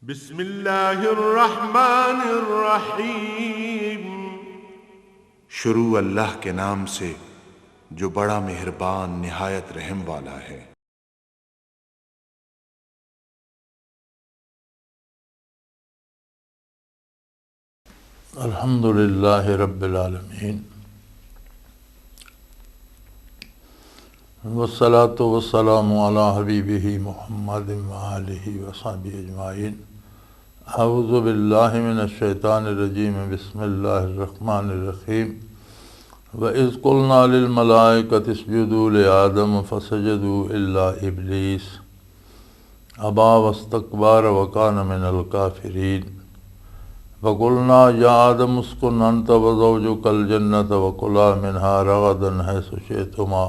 बिस्मिल्लाहिर्रहमानिर्रहीम। शुरू अल्लाह के नाम से जो बड़ा मेहरबान निहायत रहम वाला है। अल्हम्दुलिल्लाहि रब्बिल आलमीन वस्सलातु वस्सलामु अला हबीबिही मुहम्मदिन व आलिहि व सहबिहि अजमाइन। अऊज़ु बिल्लाहि मिनश शैतानिर रजीम। बिस्मिल्लाहिर रहमानिर रहीम। व इज़ क़ुलना लिल मलाइकति इसजुदू लि आदम फसजदू इल्ला इब्लीस अबा वस्तकबरा व कान मिनल काफिरीन। वक़ुलना या आदम उस्कुन अन्त व ज़ौजुकल जन्नत व कुला मिन्हा रग़दन हैसु शिअ्तुमा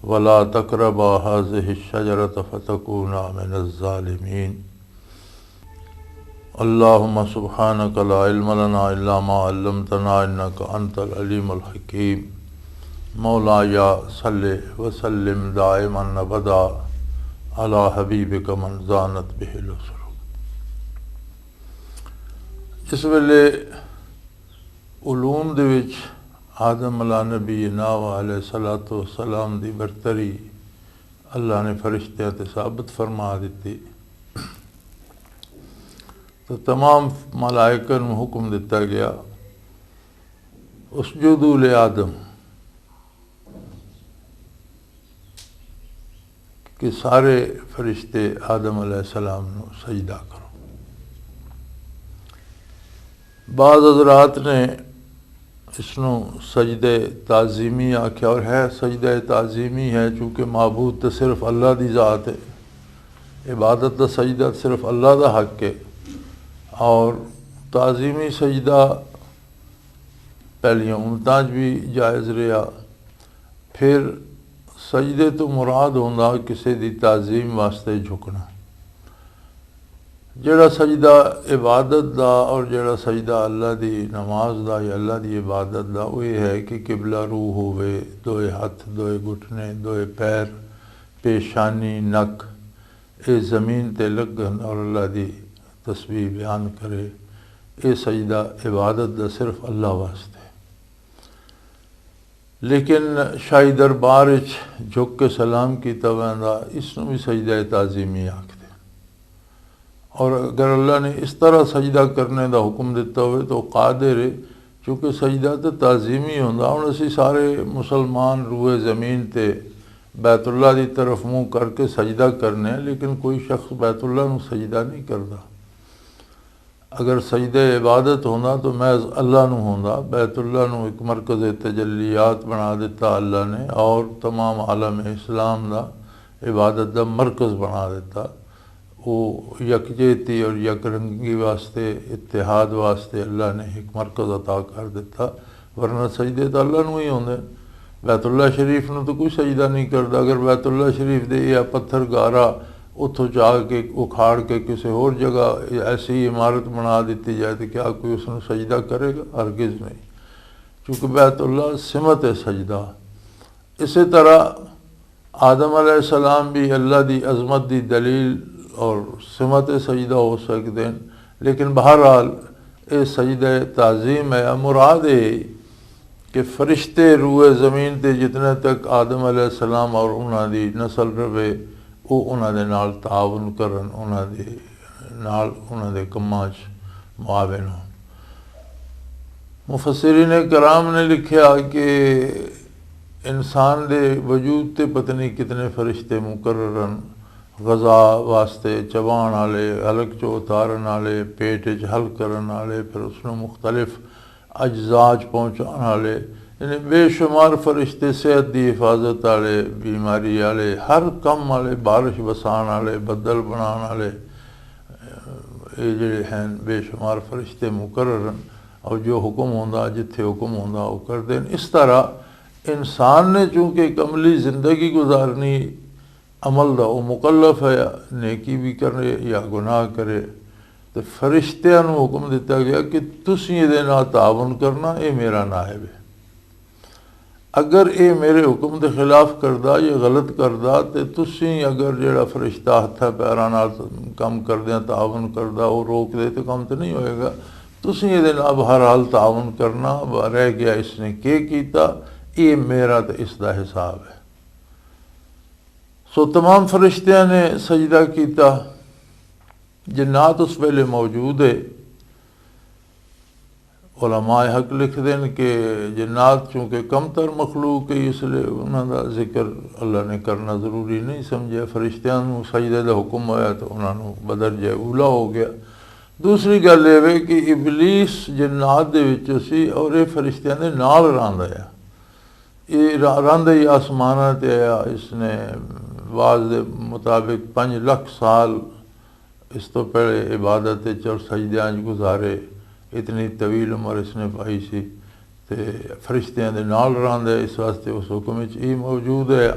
वला तक़रबा हाज़िहि शजरत फ़तकूना मिनज़ ज़ालिमीन। अल्लाहुम्मा सुब्हानक ला इल्म लना इल्ला मा अल्लमतना इन्नका अंतल अलीमुल हकीम। मौलाया सल्लि व सल्लिम दाइमन अबदा अला हबीबिक मन ज़ानत बिहिल उसर। इस वेले उलूम दे विच आदम अला नबीना व अलैहिस्सलातु वस्सलाम दी बरतरी अल्लाह ने फरिश्तियां ते साबित फरमा दी। तो तमाम मलाइकन में हुक्म दिता गया उसजुदू ले आदम कि सारे फरिश्ते आदम अलैहिस्सलाम नू सजदा करो। बाद हज़रात ने इसनू सजदे ताज़ीमी आख्या और है सजदे ताज़ीमी है चूँकि माबूद तो सिर्फ अल्लाह दी ज़ात है। इबादत का सजदा सिर्फ अल्लाह का हक है और ताज़ीमी सजदा पहलियां उम्मतां भी जायज़ रहा। फिर सजदे तो मुराद होंदा किसी की ताज़ीम वास्ते झुकना। जड़ा सजदा इबादत दा और जड़ा सजदा अल्लाह दी नमाज दा या अल्लाह दी इबादत दा वो ये है कि किबला रूह होवे, दोए हथ, दोए घुटने, दोए पैर, पेशानी, नक ये ज़मीन ते लगन और अल्लाह दी तस्बीह बयान करे। ये सजदा इबादत दा सिर्फ अल्लाह वास्ते। लेकिन शाही दरबार झुक के सलाम किया वैंदा इसनू भी सजदा ताज़ीमी आखदे। और अगर अल्लाह ने इस तरह सजदा करने का हुक्म दिता हो तो कादिर है चूँकि सजदा तो ताज़ीमी होंदा। हुण असीं सारे मुसलमान रूए ज़मीन ते बैतुल्लाह की तरफ मुँह करके सजदा करने लेकिन कोई शख्स बैतुल्लाह नू सजदा नहीं करता। अगर सजदे इबादत होंदा तो महज अल्लाह नू होंदा। बैतुल्लाह नू एक मरकज़ तजल्लियात बना दिता अल्लाह ने और तमाम आलम इस्लाम का इबादत का मरकज़ बना दिता। वो यकजेती और यकरंगी वास्ते इत्तिहाद वास्ते अल्लाह ने एक मरकज़ अता कर दिता। वरना सजदे तो अल्लाह नू ही होंदे। बैतुल्लाह शरीफ नू तो कोई सजदा नहीं करता। अगर बैतुल्लाह शरीफ दे या पत्थर गारा उतों चाह के उखाड़ के किसी होर जगह ऐसी इमारत बना दी जाए तो क्या कोई उसने सजदा करेगा? हरगिज़ नहीं, चूँकि बैतुल्लाह सिमत है सजदा। इसी तरह आदम अलैहिस्सलाम भी अल्लाह की अज़मत की दलील और सिमत सजदा हो सकते हैं। लेकिन बहरहाल ये सजदा ताज़ीम है। मुराद है कि फरिश्ते रूए ज़मीन ते जितने तक आदम अलैहिस्सलाम और उन्होंने नस्ल रवे वो उन्होंने नाल तावन करन, उन्होंने कमां च मुआविन हो। मुफस्सिरीन कराम ने लिखा कि इंसान दे वजूद ते पता नहीं कितने फरिश्ते मुकर्ररन गज़ा वास्ते चबाण वाले, हलक चो उतारन वाले, पेट च हल करन वाले, फिर उसनू मुख्तलिफ अज्जा पहुँचाने वाले, यानी बेशुमार फरिश्ते सेहत की हिफाजत वाले, बीमारी वाले, हर कम वाले, बारिश बसान वाले, बदल बनाने वाले, ये जोड़े हैं बेशुमार फरिश्ते मुकर्रर और जो हुक्म होंदा जिथे हुक्म होंदा वो करते हैं। इस तरह इंसान ने चूँकि एक अमली ज़िंदगी गुजारनी अमल दा वो मुकल्लफ है नेकी भी करे या गुनाह करे तो फरिश्तियां नू हुक्म दिता गया कि तुसीं इहदे नाल तावन करना, ये मेरा नायब है। अगर ये मेरे हुक्म के खिलाफ करदा या गलत करदा तो तुसी अगर जेड़ा फरिश्ता हत्था पैरां नाल काम करदे तावन करदा वो रोक दे तो काम तो नहीं होएगा। तुसी ये नाल हर हाल तावन करना। रह गया इसने के कीता, ये मेरा तो इसका हिसाब है। सो तमाम फरिश्तियां ने सजदा किया। जिन्नात उस वेले मौजूद है। उलमाए हक लिख देन कि जिन्नात चूँकि कमतर मखलूक है इसलिए उन्होंने जिक्र अल्लाह ने करना ज़रूरी नहीं समझा। फरिश्तियां नूं सजदे दा हुक्म होया तो उन्होंने बदरजा उला हो गया। दूसरी गल ये वे कि इबलीस जिन्नात दे विच सी और ये फरिश्तियां दे नाल रहिंदा है। ये रहिंदा ही आसमानां ते आया। इसने वाज दे मुताबिक 5 लाख साल इस तो पहले इबादत और सजदियां गुजारे। इतनी तवील उम्र इसने पाई सी ते फरिश्तियां दे नाल रहिंदा है। इस वास्ते उस हुक्म विच ये मौजूद है।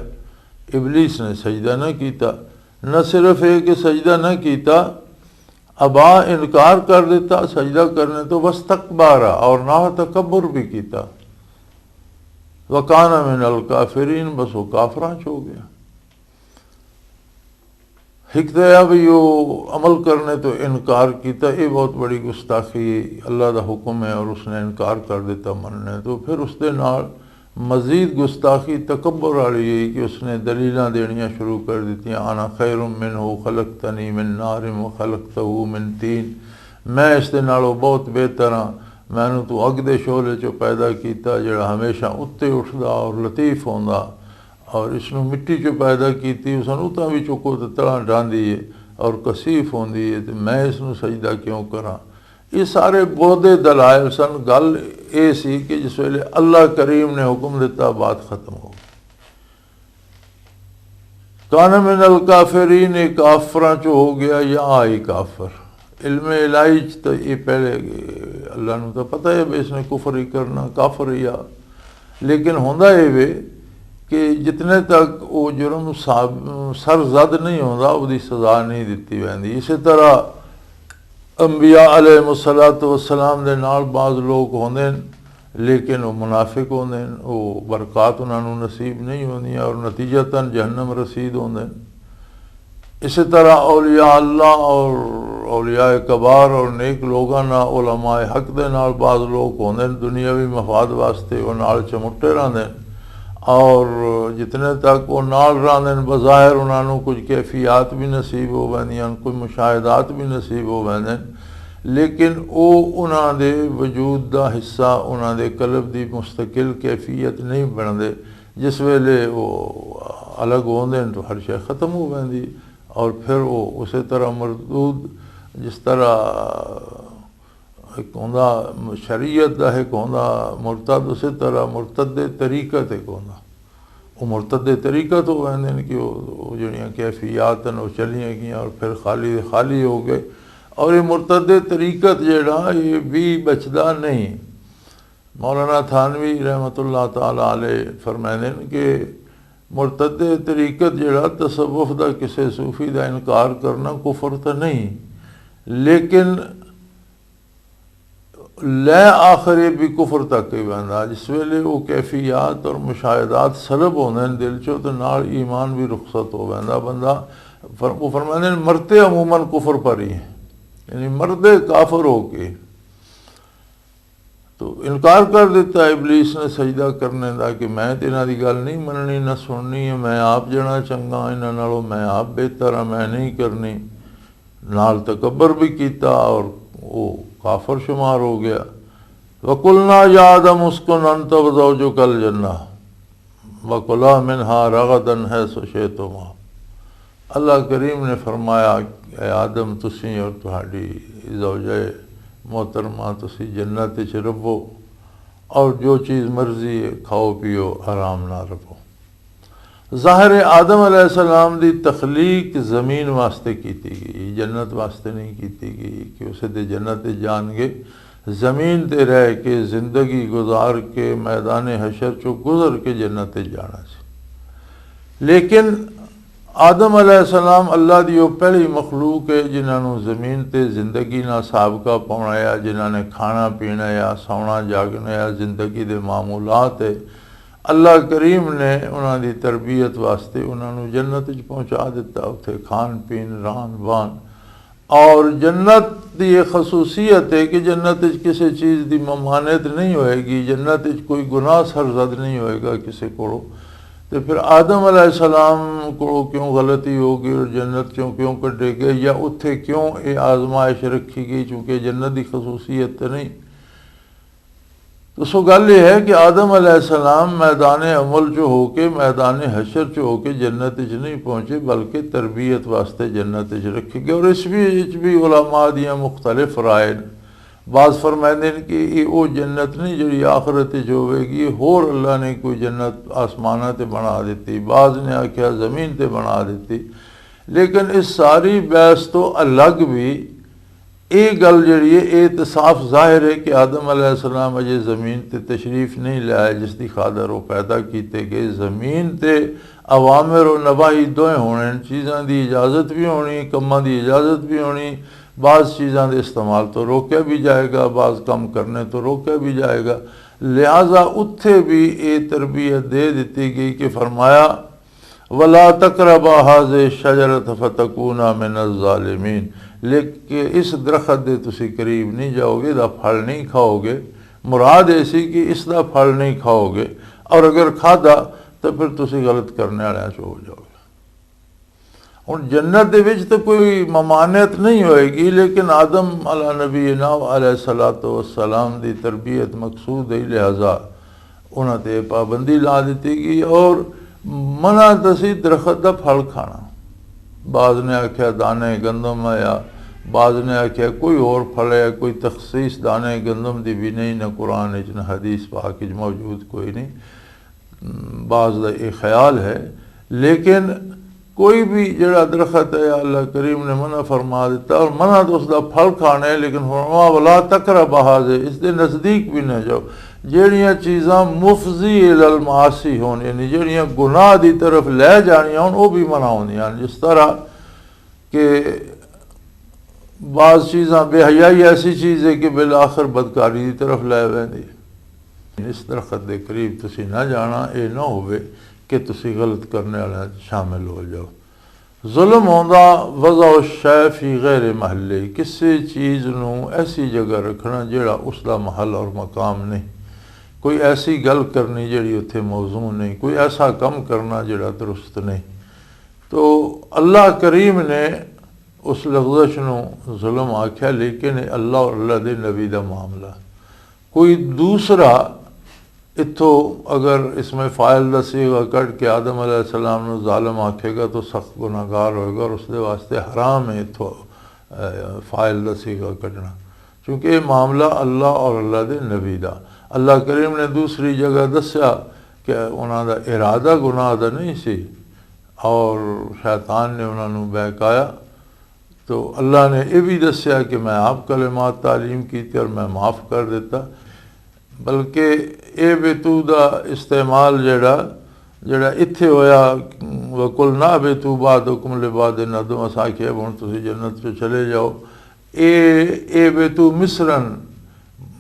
इबलीस ने सजदा न किया। न सिर्फ ये कि सजदा न किया, अबा इनकार कर देता सजदा करने तो वस्तकबारा और ना तकब्बुर भी किया। वकाना मिनल काफिरीन, बस वो काफरां च हो गया। हिकदया भी वो अमल करने तो इनकार किया। ये बहुत बड़ी गुस्ताखी, अल्लाह का हुक्म है और उसने इनकार कर दिता मनने तो फिर उसके नाल मजीद गुस्ताखी तकब्बुर वाली है कि उसने दलीलां देनियां शुरू कर दी। आना खैरुम मिनहु खलकतनी मिन नारिन व खलकतहु मिन तीन, मैं इसके नालों बहुत बेहतर हाँ, मैनू तू अग दे शोले चो पैदा किया जिहड़ा हमेशा उत्ते उठदा और लतीफ होंदा, और इसनों मिट्टी चो पैदा की उसन उतां भी चुको तो तलां डांदी है और कसीफ होंदी है, तो मैं इसनों सजदा क्यों करा। ये सारे बहुते दलाइल सन। गल ये सी कि जिस वेले अल्लाह करीम ने हुक्म दिता बात खत्म हो गई। कान मिनल काफिरीन, एक काफरां चो हो गया या आई काफर। इल्म इलाही तो ये पहले अल्लाह नूं तो पता है भी इसने कुफर ही करना, काफर ही आ। लेकिन होंदा ये वे कि जितने तक वो जुर्म सरजद नहीं होंदा उसकी सज़ा नहीं दिती वैंदी। इस तरह अंबिया अलैहिस्सलातु वस्सलाम दे नाल बाज़ लोग होंदे लेकिन वो मुनाफिक होंदे, वो बरकत उन्होंने नसीब नहीं होंदी और नतीजतन जहन्नम रसीद होंदे। इस तरह औलिया अल्लाह और औलिया कबार और नेक लोगों ना उलमाए हक दे नाल बाज़ लोग होंदे दुनियावी मफाद वास्ते वो नाल चमुट्टे रहंदे और जितने तक वो नाल रहंदे बज़ाहिर उन्होंने कुछ कैफियात भी नसीब हो वैंदियां, कुछ मुशाहिदात भी नसीब हो वैंदे, लेकिन वो उन्होंने वजूद का हिस्सा उन्होंने कल्ब की मुस्तकिल कैफियत नहीं बनते। जिस वेले वो अलग होंदे तो हर शय ख़त्म हो वैंदी और फिर वो उस तरह मरदूद जिस तरह एक होंदा शरीयत का एक होंदा मुर्तद, उस तरह मुर्तद तरीक़त एक होंदा। वो मुर्तद तरीक़त हो वैंदे कि वो जड़ियाँ कैफियात वो चलियाँ गई और फिर खाली हो गए। और ये मुर्तद तरीक़त जड़ा ये भी बचदा नहीं। मौलाना थानवी रहमतुल्लाह ताला अलैह फरमाते हैं कि मुर्तद तरीक़त जड़ा तसव्वुफ़ दा किसी सूफी का इनकार करना कुफर तो नहीं, लेकिन लै आखिर भी कुफर तक ही वहदा। जिस वेले वो कैफियात और मुशाहिदात सलब होंदे दिल चो तो नाल ईमान भी रुखसत हो वहदा। बंदा वो फरमाते मरते अमूमन कुफर पर ही है, यानी मरदे काफर हो के तो इनकार कर दिता इबलीस ने सजदा करने का कि मैं तो इन्हों की गल नहीं मननी न सुननी है, मैं आप जना चंगा इन्हों नालों, मैं आप बेहतर हाँ, मैं नहीं करनी। नाल तकबर भी किया और वो काफर शुमार हो गया। वकुलना यादम उसको नंतब जो कल जन्ना वकुला मिनहा रगदन है सुशेतुमा। अल्लाह करीम ने फरमाया आदम तुसी और तुहाडी ज़ौजे मोहतरमा तुसी जन्नत च रहो और जो चीज़ मर्जी है खाओ पियो आराम ना रहो। ज़ाहिर आदम अलैहिस्सलाम दी तखलीक ज़मीन वास्ते की गई, जन्नत वास्ते नहीं की गई कि उसे दे जन्नत जान गए। ज़मीन ते रह के ज़िंदगी गुजार के मैदान हशर चो गुजर के जन्नत जाना सी। लेकिन आदम अलैहिस्सलाम अल्लाह दी पहली मखलूक है जिन्होंने ज़मीन ते ज़िंदगी ना साबका पाना है, जिन्होंने खाना पीना या सोना जागना या ज़िंदगी दे मामूलात है। अल्लाह करीम ने उन्हां दी तरबियत वास्ते उन्हां नूं जन्नत च पहुँचा दिता। उत्थे खान पीन रान बान, और जन्नत की एक खसूसियत है कि जन्नत किसी चीज़ की ममानत नहीं होएगी, जन्नत कोई गुनाह सरजद नहीं होएगा किसी को। तो फिर आदम अलैहिस्सलाम को क्यों गलती होगी और जन्नत क्यों कटे गए, या उत्थे क्यों ये आजमाइश रखी गई, चूँकि जन्नत की खसूसियत तो नहीं। तो सो गल यह है कि आदम अलैहिस्सलाम मैदान अमल चो होके मैदान हशर चो होके जन्नत च नहीं पहुँचे, बल्कि तरबियत वास्ते जन्नत च रखे गए। और इस भी उलमा दियाँ मुख्तलिफ राय ने। बाज़ फरमाते हैं कि वो जन्नत नहीं जी आखरत होगी, होर अल्लाह ने कोई जन्नत आसमाना ते बना दी, बाज़ ने आख्या ज़मीन ते बना दी। लेकिन इस सारी बहस तो अलग भी ये गल जी है, ये तो साफ जाहिर है कि आदम अलैहिस्सलाम अजे ज़मीन ते तशरीफ़ नहीं लाए जिसकी खातर वो पैदा किए गए। ज़मीन ते अवामिर और नवाही दोए होने, चीज़ों की इजाज़त भी होनी, कमां की इजाज़त भी होनी। बाज़ चीज़ों के इस्तेमाल तो रोकया भी जाएगा, बाज़ कम करने तो रोकया भी जाएगा। लिहाजा उत्थे भी ये तरबियत दे दी गई कि फरमाया वला तकरबा हाज़े शजरत फतकूना मिनज़्ज़ालिमीन, लेकिन इस दरख्त दे तुसी करीब नहीं जाओगे, इसका फल नहीं खाओगे। मुराद ऐसी कि इसका फल नहीं खाओगे, और अगर खादा तो फिर तुसी गलत करने वाले चो हो जाओगे। हुण जन्नत दे विच तो कोई ममानियत नहीं होएगी, लेकिन आदम अला नबीना अलैहिस्सलातु वस्सलाम दी तरबियत मकसूद है, लिहाजा उन्हां ते पाबंदी ला दी गई और मना दसी दरख्त का फल खाना। बाज़ ने आख्या दाने गंदम है, या बाज़ ने आख्या कोई और फल है, कोई तखसीस दाने गंदम की भी नहीं, न कुरान न हदीस पाक मौजूद कोई नहीं। बाज़ का ये ख्याल है, लेकिन कोई भी जड़ा दरख्त है अल्लाह करीम ने मना फरमा दिता, और मना तो उसका फल खाना है, लेकिन फरमा वला तकरबा हाज़े, इसके नज़दीक भी न जाओ। जड़ियाँ चीज़ां मुफजी इलल मासी होन, यानी जड़ियाँ गुनाह की तरफ लै जानियां होन, वो भी मना होंदियां। जिस तरह कि बाज़ चीज़ां बेहयाई ऐसी चीज़ है कि बिल आखिर बदकारी की तरफ लै वैंदी। इस दरख्त के करीब तुसी ना जाना, ये ना होवे कि तुसी गलत करने वाले शामिल हो जाओ। जुल्म होंदा वज़ा शै फी गैर महल्ले, किसी चीज़ नूं ऐसी जगह रखना जिहड़ा उसका महल और मकाम नहीं, कोई ऐसी गल करनी जिहड़ी उत्थे मौजू नहीं, कोई ऐसा कम करना जिहड़ा दुरुस्त नहीं। तो अल्लाह करीम ने उस लफ्ज़ नूं जुल्म आख्या, लेकिन अल्लाह और अल्लाह दे नबी का मामला। कोई दूसरा इत्थों अगर इसमें फ़ाइल का सीगा कट के आदम अलैहिस्सलाम नूं ज़ालिम आखेगा तो सख्त गुनाहगार होएगा, और उसके वास्ते हराम है इत्थों फ़ाइल का सीगा कटना, क्योंकि ये मामला अल्लाह और अल्लाह दे नबी का। अल्लाह करीम ने दूसरी जगह दस्या कि उन्होंने इरादा गुनाह का नहीं सी, और शैतान ने उन्होंने बहकाया। तो अल्लाह ने यह भी दस्या कि मैं आप कलिमात तालीम की और मैं माफ़ कर देता। बल्कि ये बेतू का इस्तेमाल जड़ा इत्थे होया वकुल ना बेतू बाद हुक्म लिबाद नदम असाख्या हुण तुसीं जन्नत च चले जाओ, ये बेतू मिसरन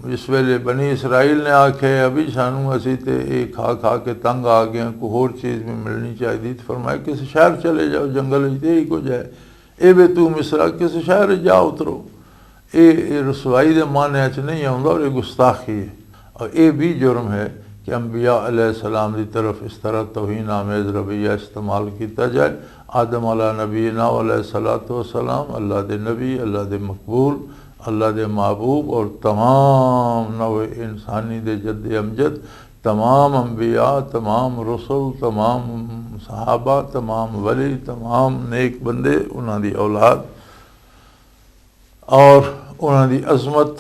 इस वेले बनी इसराइल ने आखे अभी सानू असी तो ये खा खा के तंग आ गए, कोई होर चीज़ भी मिलनी चाहिए। तो फरमाया किसी शहर चले जाओ, जंगल यही कुछ है, ये बेतू मिसरा किसी शहर जा उतरो। ये रसवाई के माने च नहीं आता, और ये गुस्ताखी है, और ये भी जुर्म है कि अंबिया अलैहिस्सलाम की तरफ इस तरह तौहीन आमेज़ रवैया इस्तेमाल किया जाए। आदम अला नबीना अलैहिस्सलातु वस्सलाम अल्लाह दे नबी, अल्लाह दे मकबूल, अल्लाह दे महबूब, और तमाम नव इंसानी दे जद अमजद, तमाम अंबिया, तमाम रसूल, तमाम सहाबा, तमाम वली, तमाम नेक बंदे, उन्हां दी औलाद और उन्हां दी अज़मत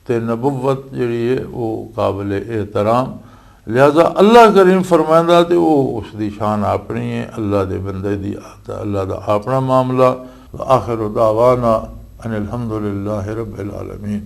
ते नबुव्वत जिहड़ी है वो काबिल एहतराम। लिहाजा अल्लाह करीम फरमांदा तो वो उसकी शान अपनी है, अल्लाह दे बंदे दी अल्लाह दा अपना मामला। आखिर दावाना अनिल हम्दुलिल्लाहि रब्बिल आलमीन।